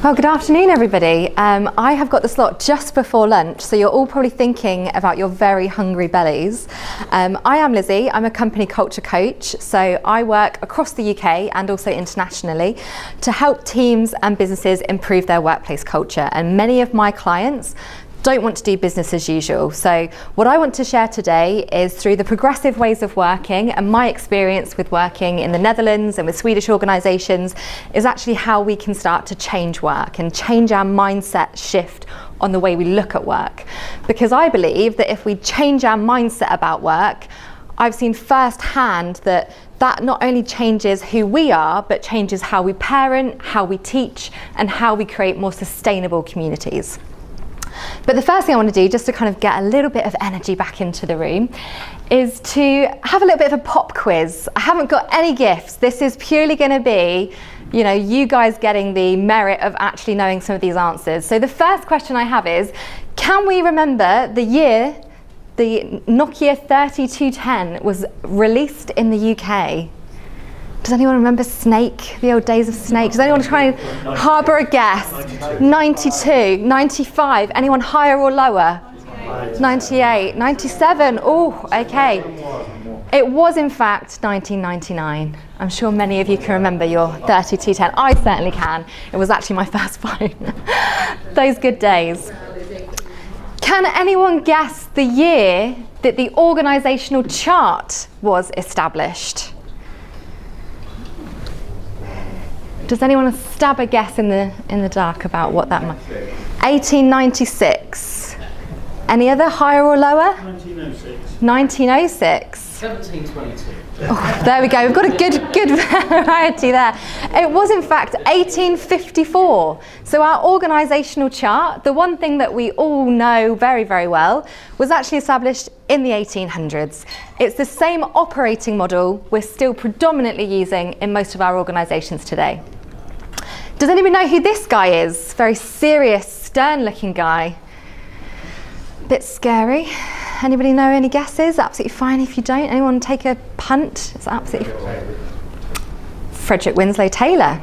Well, good afternoon, everybody. I have got the slot just before lunch, so you're all probably thinking about your very hungry bellies. I am Lizzie. I'm a company culture coach, so I work across the UK and also internationally to help teams and businesses improve their workplace culture. And many of my clients don't want to do business as usual. So what I want to share today is through the progressive ways of working and my experience with working in the Netherlands and with Swedish organisations is actually how we can start to change work and change our mindset shift on the way we look at work. Because I believe that if we change our mindset about work, I've seen firsthand that not only changes who we are, but changes how we parent, how we teach, and how we create more sustainable communities. But the first thing I want to do, just to kind of get a little bit of energy back into the room, is to have a little bit of a pop quiz. I haven't got any gifts. This is purely going to be, you guys getting the merit of actually knowing some of these answers. So the first question I have is, can we remember the year the Nokia 3210 was released in the UK? Does anyone remember Snake, the old days of Snake? Does anyone try and harbour a guess? 92, 95, anyone higher or lower? 98, 97, oh, okay. It was in fact 1999. I'm sure many of you can remember your 3210. I certainly can. It was actually my first phone. Those good days. Can anyone guess the year that the organisational chart was established? Does anyone stab a guess in the dark about what that might? 1896. Any other higher or lower? 1906. 1906. 1722. Oh, there we go. We've got a good variety there. It was in fact 1854. So our organisational chart, the one thing that we all know very, very well, was actually established in the 1800s. It's the same operating model we're still predominantly using in most of our organisations today. Does anybody know who this guy is? Very serious, stern-looking guy. Bit scary. Anybody know any guesses? Absolutely fine if you don't. Anyone take a punt? It's absolutely Frederick Winslow Taylor.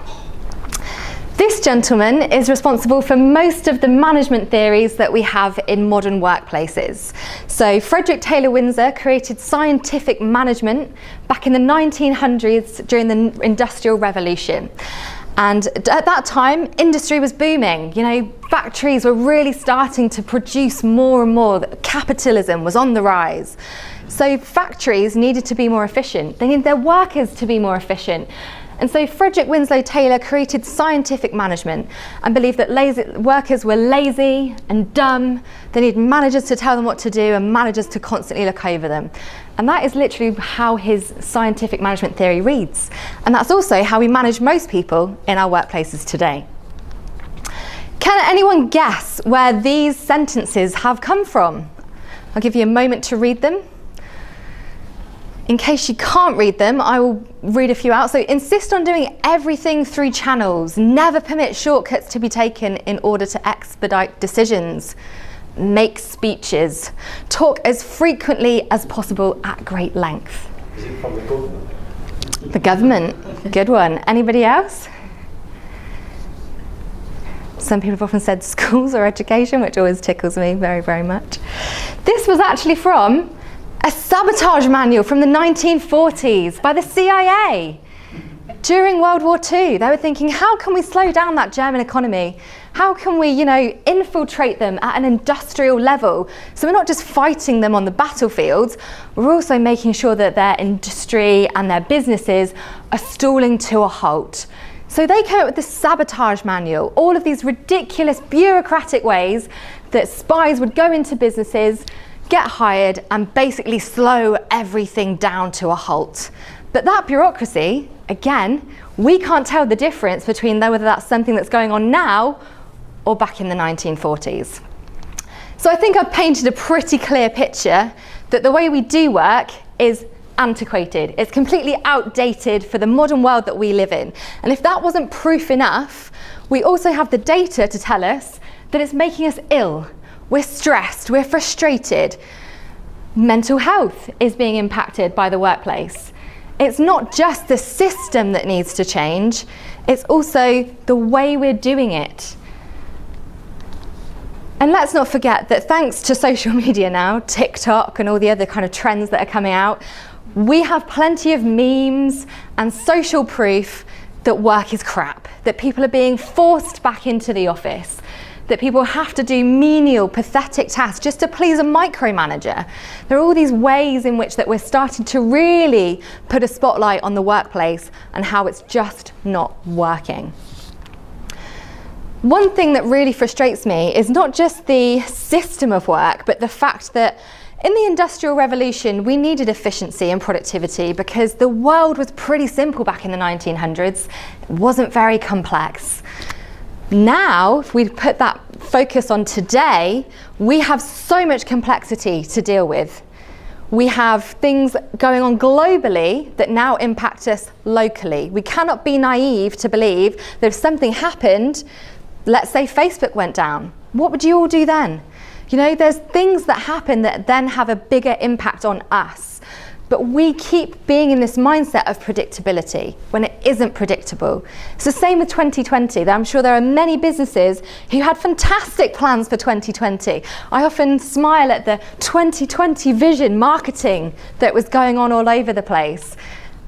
This gentleman is responsible for most of the management theories that we have in modern workplaces. So Frederick Taylor Winslow created scientific management back in the 1900s during the Industrial Revolution. And at that time, industry was booming. Factories were really starting to produce more and more. Capitalism was on the rise. So factories needed to be more efficient. They needed their workers to be more efficient. And so Frederick Winslow Taylor created scientific management and believed that workers were lazy and dumb. They needed managers to tell them what to do and managers to constantly look over them. And that is literally how his scientific management theory reads. And that's also how we manage most people in our workplaces today. Can anyone guess where these sentences have come from? I'll give you a moment to read them. In case you can't read them, I will read a few out. So insist on doing everything through channels. Never permit shortcuts to be taken in order to expedite decisions. Make speeches. Talk as frequently as possible at great length. Is it from the government? The government. Good one. Anybody else? Some people have often said schools or education, which always tickles me very, very much. This was actually from a sabotage manual from the 1940s by the CIA. During World War II, they were thinking, how can we slow down that German economy? How can we, infiltrate them at an industrial level? So we're not just fighting them on the battlefields, we're also making sure that their industry and their businesses are stalling to a halt. So they came up with the sabotage manual, all of these ridiculous bureaucratic ways that spies would go into businesses, get hired, and basically slow everything down to a halt. But that bureaucracy, again, we can't tell the difference between whether that's something that's going on now or back in the 1940s. So I think I've painted a pretty clear picture that the way we do work is antiquated. It's completely outdated for the modern world that we live in. And if that wasn't proof enough, we also have the data to tell us that it's making us ill. We're stressed, we're frustrated. Mental health is being impacted by the workplace. It's not just the system that needs to change, it's also the way we're doing it. And let's not forget that thanks to social media now, TikTok and all the other kind of trends that are coming out, we have plenty of memes and social proof that work is crap, that people are being forced back into the office, that people have to do menial, pathetic tasks just to please a micromanager. There are all these ways in which that we're starting to really put a spotlight on the workplace and how it's just not working. One thing that really frustrates me is not just the system of work, but the fact that in the Industrial Revolution, we needed efficiency and productivity because the world was pretty simple back in the 1900s. It wasn't very complex. Now, if we put that focus on today, we have so much complexity to deal with. We have things going on globally that now impact us locally. We cannot be naive to believe that if something happened, let's say Facebook went down, what would you all do then? You know, there's things that happen that then have a bigger impact on us. But we keep being in this mindset of predictability when it isn't predictable. It's the same with 2020. I'm sure there are many businesses who had fantastic plans for 2020. I often smile at the 2020 vision marketing that was going on all over the place.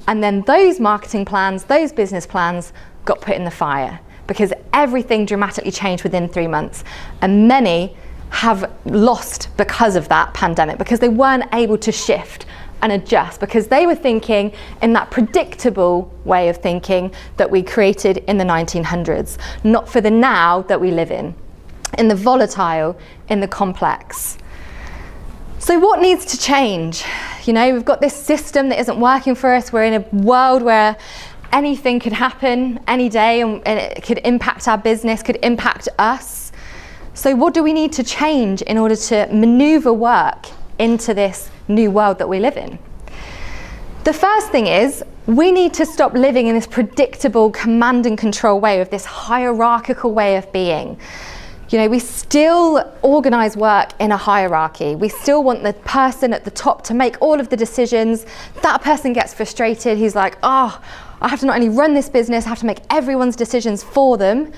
And then those marketing plans, those business plans got put in the fire because everything dramatically changed within 3 months. And many have lost because of that pandemic, because they weren't able to shift and adjust, because they were thinking in that predictable way of thinking that we created in the 1900s, not for the now that we live in the volatile, in the complex. So what needs to change? You know, we've got this system that isn't working for us. We're in a world where anything could happen any day and it could impact our business, could impact us. So what do we need to change in order to maneuver work into this new world that we live in? The first thing is we need to stop living in this predictable command and control way of this hierarchical way of being. You know, we still organize work in a hierarchy. We still want the person at the top to make all of the decisions. That person gets frustrated. He's like, oh, I have to not only run this business, I have to make everyone's decisions for them.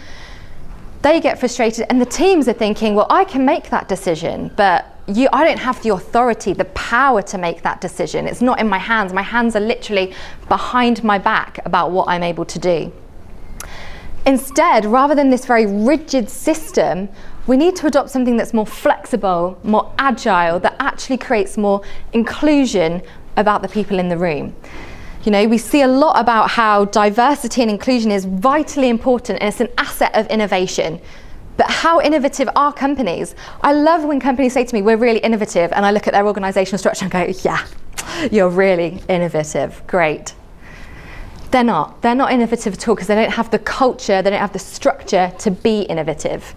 They get frustrated and the teams are thinking, well, I can make that decision, but I don't have the authority, the power to make that decision. It's not in my hands. My hands are literally behind my back about what I'm able to do. Instead, rather than this very rigid system, we need to adopt something that's more flexible, more agile, that actually creates more inclusion about the people in the room. You know, we see a lot about how diversity and inclusion is vitally important and it's an asset of innovation. But how innovative are companies? I love when companies say to me, we're really innovative, and I look at their organizational structure and go, yeah, you're really innovative, great. They're not innovative at all because they don't have the culture, they don't have the structure to be innovative.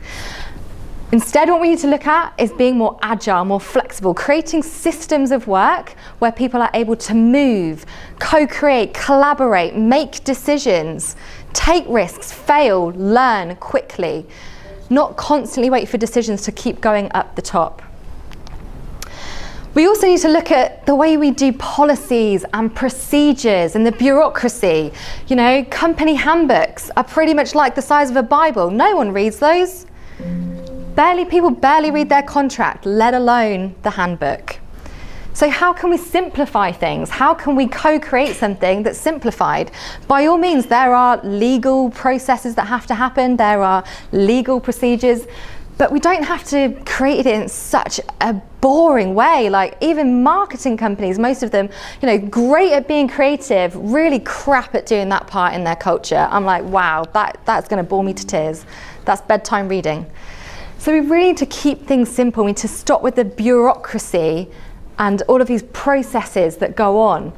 Instead, what we need to look at is being more agile, more flexible, creating systems of work where people are able to move, co-create, collaborate, make decisions, take risks, fail, learn quickly. Not constantly wait for decisions to keep going up the top. We also need to look at the way we do policies and procedures and the bureaucracy. You know, company handbooks are pretty much like the size of a Bible. No one reads those. People barely read their contract, let alone the handbook. So how can we simplify things? How can we co-create something that's simplified? By all means, there are legal processes that have to happen. There are legal procedures, but we don't have to create it in such a boring way. Like even marketing companies, most of them, you know, great at being creative, really crap at doing that part in their culture. I'm like, wow, that's gonna bore me to tears. That's bedtime reading. So we really need to keep things simple. We need to stop with the bureaucracy and all of these processes that go on.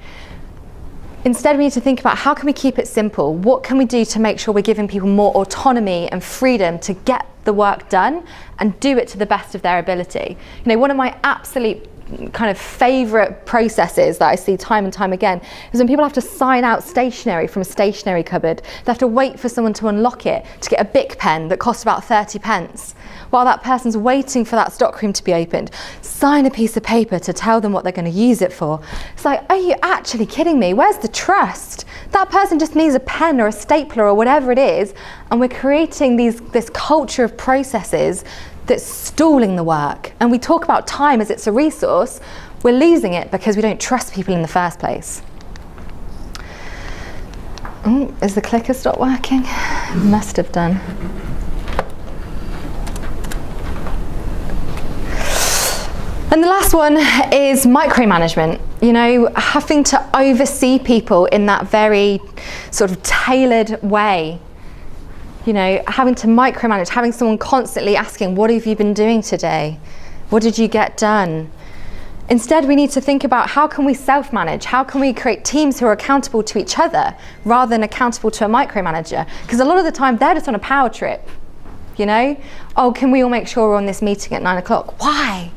Instead, we need to think about how can we keep it simple? What can we do to make sure we're giving people more autonomy and freedom to get the work done and do it to the best of their ability? You know, one of my absolute kind of favourite processes that I see time and time again is when people have to sign out stationery from a stationery cupboard. They have to wait for someone to unlock it to get a Bic pen that costs about 30 pence. While that person's waiting for that stockroom to be opened, sign a piece of paper to tell them what they're going to use it for. It's like, are you actually kidding me? Where's the trust? That person just needs a pen or a stapler or whatever it is, and we're creating this culture of processes that's stalling the work. And we talk about time as it's a resource. We're losing it because we don't trust people in the first place. Oh, is the clicker stopped working? It must have done. And the last one is micromanagement. You know, having to oversee people in that very sort of tailored way. You know, having to micromanage, having someone constantly asking, what have you been doing today? What did you get done? Instead, we need to think about how can we self-manage? How can we create teams who are accountable to each other rather than accountable to a micromanager? Because a lot of the time, they're just on a power trip. You know, oh, can we all make sure we're on this meeting at 9 o'clock? Why?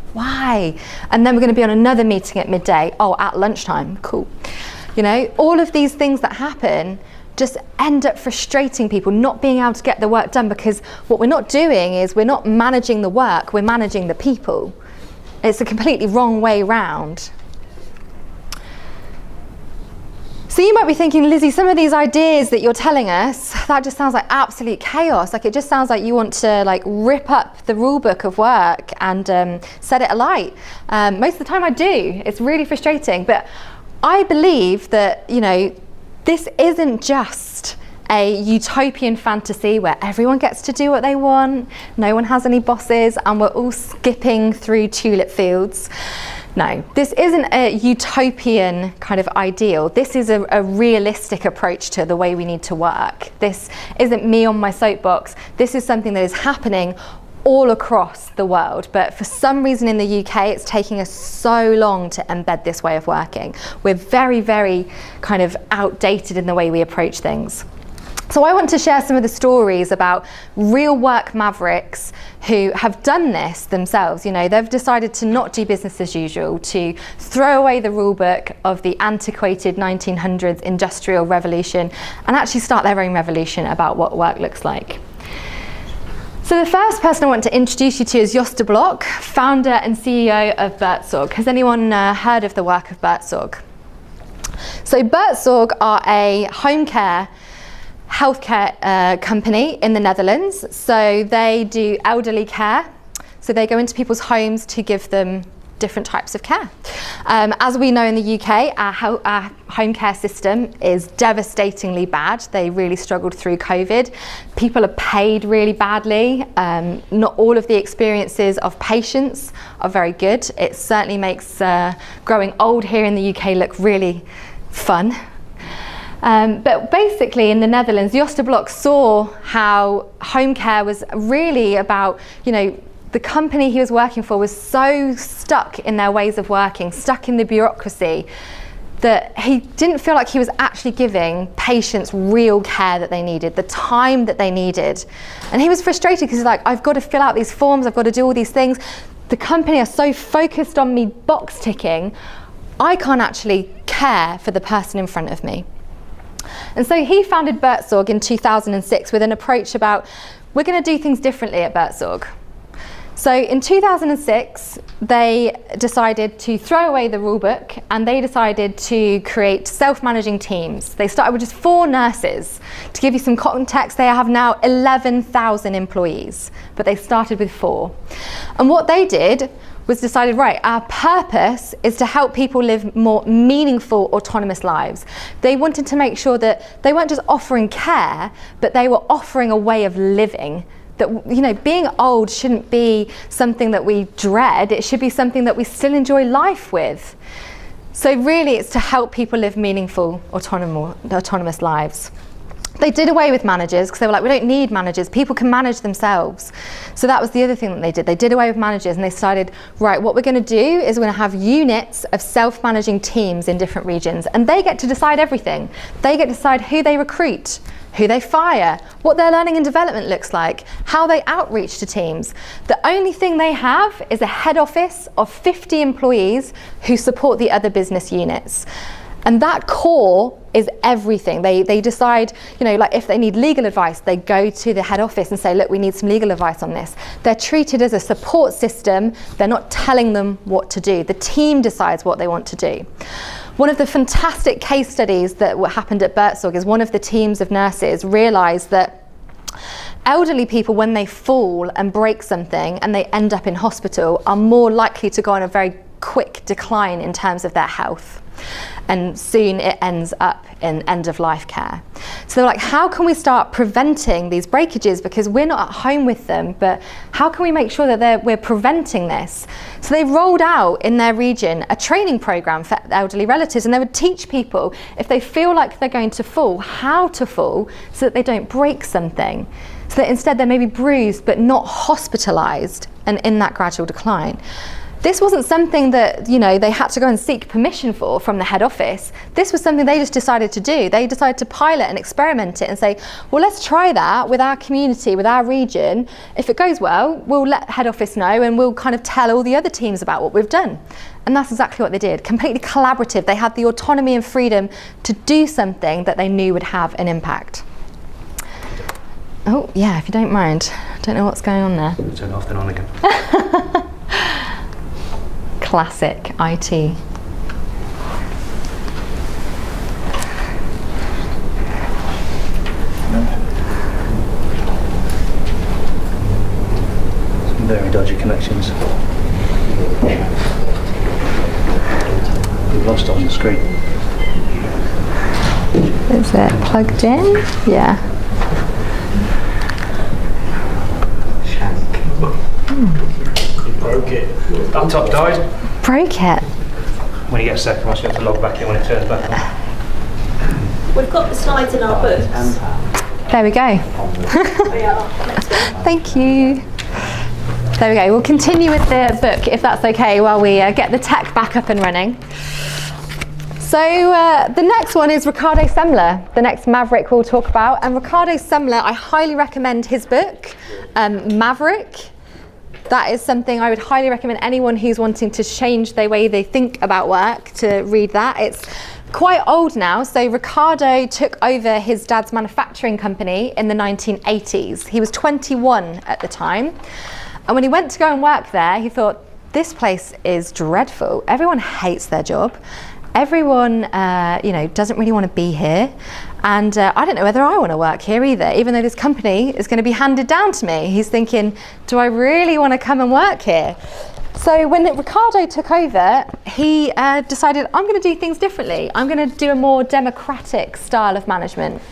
And then we're going to be on another meeting at midday. Oh, at lunchtime. Cool. You know, all of these things that happen just end up frustrating people, not being able to get the work done, because what we're not doing is we're not managing the work, we're managing the people. It's a completely wrong way round. So you might be thinking, Lizzie, some of these ideas that you're telling us, that just sounds like absolute chaos. Like, it just sounds like you want to like rip up the rule book of work and set it alight. Most of the time I do. It's really frustrating. But I believe that, you know, this isn't just a utopian fantasy where everyone gets to do what they want, no one has any bosses, and we're all skipping through tulip fields. No, this isn't a utopian kind of ideal. This is a realistic approach to the way we need to work. This isn't me on my soapbox. This is something that is happening all across the world. But for some reason in the UK, it's taking us so long to embed this way of working. We're very, very kind of outdated in the way we approach things. So I want to share some of the stories about real work mavericks who have done this themselves. You know, they've decided to not do business as usual, to throw away the rule book of the antiquated 1900s industrial revolution and actually start their own revolution about what work looks like. So the first person I want to introduce you to is Joost Blok, founder and CEO of Buurtzorg. Has anyone heard of the work of Buurtzorg? So Buurtzorg are a home care healthcare company in the Netherlands. So they do elderly care. So they go into people's homes to give them different types of care. As we know in the UK, our home care system is devastatingly bad. They really struggled through COVID. People are paid really badly. Not all of the experiences of patients are very good. It certainly makes growing old here in the UK look really fun. But basically in the Netherlands, Joost Blok saw how home care was really about, you know, the company he was working for was so stuck in their ways of working, stuck in the bureaucracy, that he didn't feel like he was actually giving patients real care that they needed, the time that they needed. And he was frustrated because he's like, I've got to fill out these forms, I've got to do all these things. The company are so focused on me box ticking, I can't actually care for the person in front of me. And so he founded Buurtzorg in 2006 with an approach about, we're going to do things differently at Buurtzorg. So in 2006, they decided to throw away the rule book and they decided to create self-managing teams. They started with just 4 nurses. To give you some context, they have now 11,000 employees, but they started with 4. And what they did was decided, right, our purpose is to help people live more meaningful, autonomous lives. They wanted to make sure that they weren't just offering care, but they were offering a way of living. That, you know, being old shouldn't be something that we dread, it should be something that we still enjoy life with. So really it's to help people live meaningful, autonomous lives. They did away with managers because they were like, we don't need managers, people can manage themselves. So that was the other thing that they did. They did away with managers and they decided, right, what we're going to do is we're going to have units of self-managing teams in different regions, and they get to decide everything. They get to decide who they recruit, who they fire, what their learning and development looks like, how they outreach to teams. The only thing they have is a head office of 50 employees who support the other business units. And that core is everything. They decide, like if they need legal advice, they go to the head office and say, look, we need some legal advice on this. They're treated as a support system. They're not telling them what to do. The team decides what they want to do. One of the fantastic case studies that happened at Bertzog is one of the teams of nurses realised that elderly people, when they fall and break something and they end up in hospital, are more likely to go on a very quick decline in terms of their health. And soon it ends up in end-of-life care. So they're like, how can we start preventing these breakages? Because we're not at home with them, but how can we make sure that we're preventing this? So they rolled out in their region a training program for elderly relatives, and they would teach people, if they feel like they're going to fall, how to fall so that they don't break something. So that instead they're maybe bruised but not hospitalised and in that gradual decline. This wasn't something that, they had to go and seek permission for from the head office. This was something they just decided to do. They decided to pilot and experiment it and say, well, let's try that with our community, with our region. If it goes well, we'll let head office know and we'll kind of tell all the other teams about what we've done. And that's exactly what they did. Completely collaborative. They had the autonomy and freedom to do something that they knew would have an impact. Oh, yeah, if you don't mind. I don't know what's going on there. Turn it off then on again. Classic IT. Some very dodgy connections. We've lost it on the screen. Is it plugged in? Yeah. You broke it. Laptop died. Broke it. When you get a second, once you have to log back in when it turns back on. We've got the slides in our books. There we go. Thank you. There we go. We'll continue with the book, if that's okay, while we get the tech back up and running. So the next one is Ricardo Semler, the next Maverick we'll talk about. And Ricardo Semler, I highly recommend his book, Maverick. That is something I would highly recommend anyone who's wanting to change the way they think about work to read that. It's quite old now. So Ricardo took over his dad's manufacturing company in the 1980s. He was 21 at the time. And when he went to go and work there, he thought, this place is dreadful. Everyone hates their job. Everyone, doesn't really want to be here. And I don't know whether I want to work here either, even though this company is going to be handed down to me. He's thinking, do I really want to come and work here? So when Ricardo took over, he decided, I'm going to do things differently. I'm going to do a more democratic style of management.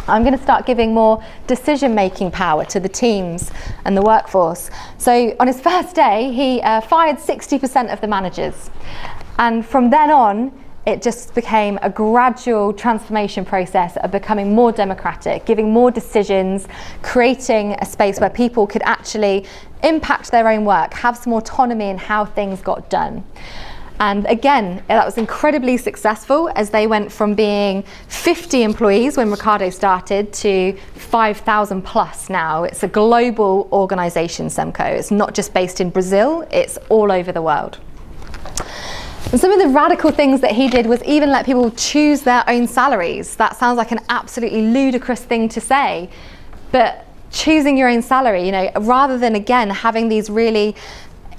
I'm going to start giving more decision-making power to the teams and the workforce. So on his first day, he fired 60% of the managers. And from then on, it just became a gradual transformation process of becoming more democratic, giving more decisions, creating a space where people could actually impact their own work, have some autonomy in how things got done. And again, that was incredibly successful as they went from being 50 employees when Ricardo started to 5,000 plus now. It's a global organization, Semco. It's not just based in Brazil, it's all over the world. And some of the radical things that he did was even let people choose their own salaries. That sounds like an absolutely ludicrous thing to say, but choosing your own salary, rather than again having these really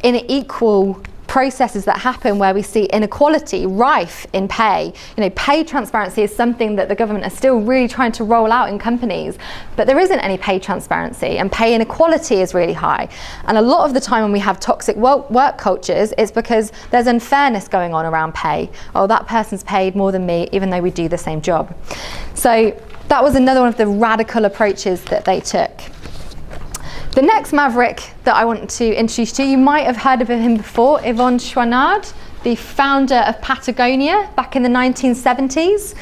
unequal processes that happen where we see inequality rife in pay. Pay transparency is something that the government is still really trying to roll out in companies, but there isn't any pay transparency, and pay inequality is really high. And a lot of the time when we have toxic work cultures, it's because there's unfairness going on around pay. Oh, that person's paid more than me, even though we do the same job. So that was another one of the radical approaches that they took. The next Maverick that I want to introduce to you, you might have heard of him before, Yvon Chouinard. the founder of Patagonia back in the 1970s.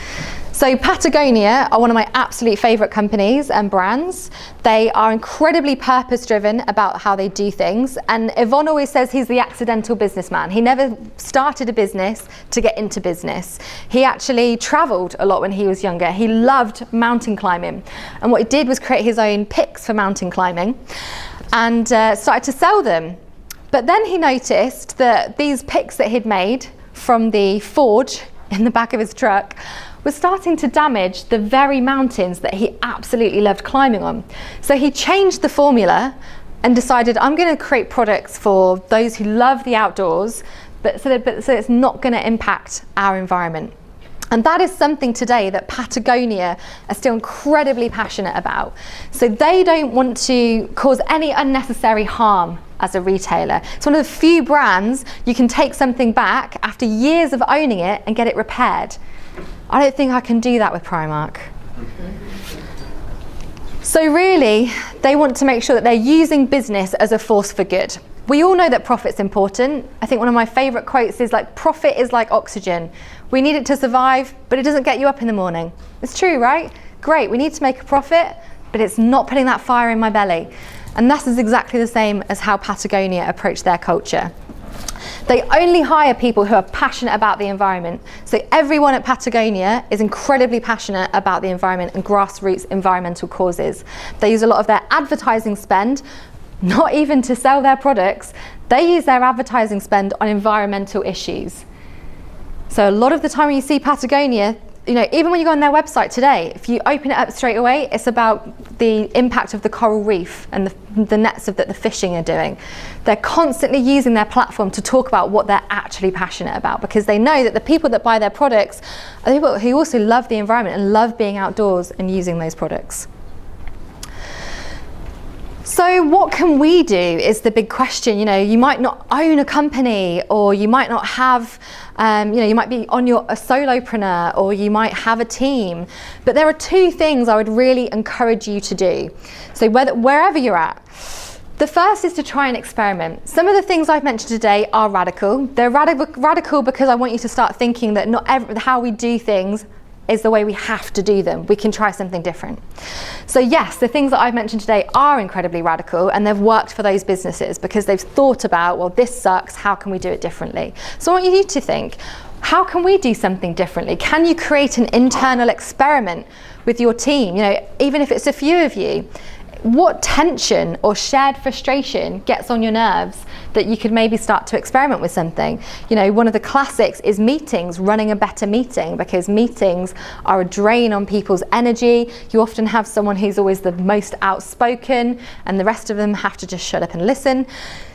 So Patagonia are one of my absolute favourite companies and brands. They are incredibly purpose-driven about how they do things. And Yvonne always says he's the accidental businessman. He never started a business to get into business. He actually travelled a lot when he was younger. He loved mountain climbing. And what he did was create his own picks for mountain climbing and started to sell them. But then he noticed that these picks that he'd made from the forge in the back of his truck was starting to damage the very mountains that he absolutely loved climbing on. So he changed the formula and decided, I'm going to create products for those who love the outdoors, so it's not going to impact our environment. And that is something today that Patagonia are still incredibly passionate about. So they don't want to cause any unnecessary harm as a retailer. It's one of the few brands you can take something back after years of owning it and get it repaired. I don't think I can do that with Primark. So really, they want to make sure that they're using business as a force for good. We all know that profit's important. I think one of my favourite quotes is like, profit is like oxygen. We need it to survive, but it doesn't get you up in the morning. It's true, right? Great, we need to make a profit, but it's not putting that fire in my belly. And that is exactly the same as how Patagonia approach their culture. They only hire people who are passionate about the environment. So everyone at Patagonia is incredibly passionate about the environment and grassroots environmental causes. They use a lot of their advertising spend, not even to sell their products, they use their advertising spend on environmental issues. So a lot of the time when you see Patagonia, you know, even when you go on their website today, if you open it up straight away, it's about the impact of the coral reef and the nets that the fishing are doing. They're constantly using their platform to talk about what they're actually passionate about, because they know that the people that buy their products are people who also love the environment and love being outdoors and using those products. So what can we do is the big question. You know, you might not own a company, or you might not have, you might be on a solopreneur, or you might have a team. But there are two things I would really encourage you to do. So wherever you're at, the first is to try and experiment. Some of the things I've mentioned today are radical. They're radical because I want you to start thinking that not how we do things is the way we have to do them. We can try something different. So yes, the things that I've mentioned today are incredibly radical, and they've worked for those businesses because they've thought about, well, this sucks, how can we do it differently? So I want you to think, how can we do something differently? Can you create an internal experiment with your team? You know, even if it's a few of you, what tension or shared frustration gets on your nerves that you could maybe start to experiment with something? You know, one of the classics is meetings, running a better meeting, because meetings are a drain on people's energy. You often have someone who's always the most outspoken and the rest of them have to just shut up and listen.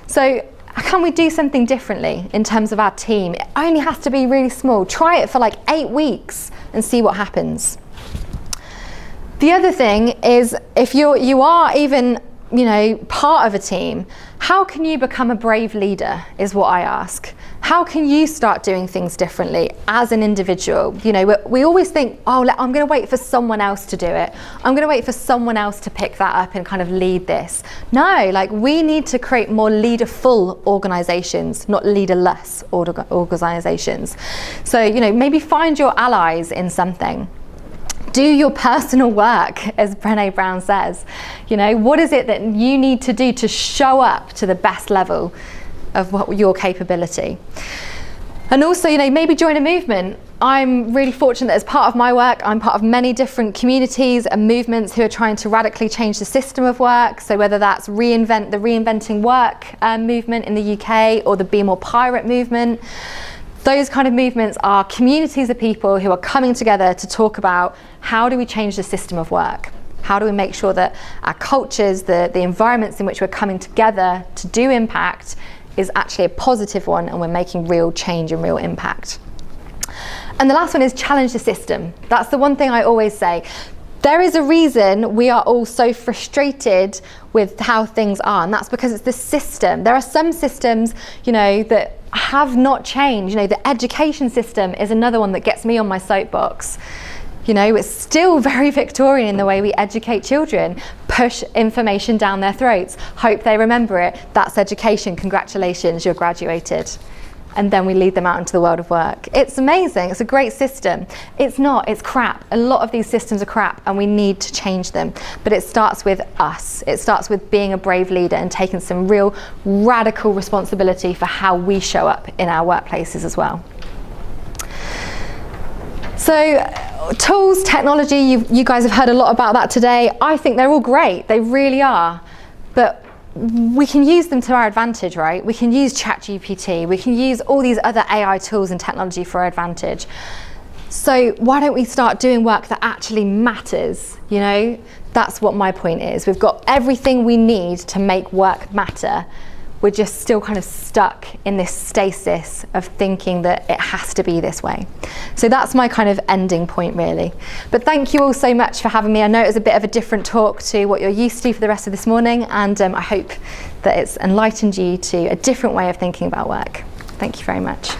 So can we do something differently in terms of our team? It only has to be really small. Try it for like 8 weeks and see what happens. The other thing is, if you are even, you know, part of a team, how can you become a brave leader is what I ask. How can you start doing things differently as an individual? You know, we always think, oh, I'm going to wait for someone else to do it. I'm going to wait for someone else to pick that up and kind of lead this. No, like, we need to create more leaderful organizations, not leaderless organizations. So, you know, maybe find your allies in something. Do your personal work, as Brené Brown says. You know, what is it that you need to do to show up to the best level of your capability? And also, you know, maybe join a movement. I'm really fortunate that as part of my work, I'm part of many different communities and movements who are trying to radically change the system of work. So whether that's the Reinventing Work movement in the UK, or the Be More Pirate movement. Those kind of movements are communities of people who are coming together to talk about, how do we change the system of work? How do we make sure that our cultures, the environments in which we're coming together to do impact, is actually a positive one, and we're making real change and real impact. And the last one is challenge the system. That's the one thing I always say. There is a reason we are all so frustrated with how things are, and that's because it's the system. There are some systems, you know, that have not changed. You know, the education system is another one that gets me on my soapbox. You know, it's still very Victorian in the way we educate children. Push information down their throats, hope they remember it. That's education. Congratulations, you're graduated. and then we lead them out into the world of work. It's amazing. It's a great system. It's not. It's crap. A lot of these systems are crap, and we need to change them. But it starts with us. It starts with being a brave leader and taking some real radical responsibility for how we show up in our workplaces as well. So tools, technology, you guys have heard a lot about that today. I think they're all great. They really are. But we can use them to our advantage, right? We can use ChatGPT. We can use all these other AI tools and technology for our advantage. So why don't we start doing work that actually matters, you know? That's what my point is. We've got everything we need to make work matter. We're just still kind of stuck in this stasis of thinking that it has to be this way. So that's my kind of ending point, really. But thank you all so much for having me. I know it was a bit of a different talk to what you're used to for the rest of this morning, and I hope that it's enlightened you to a different way of thinking about work. Thank you very much.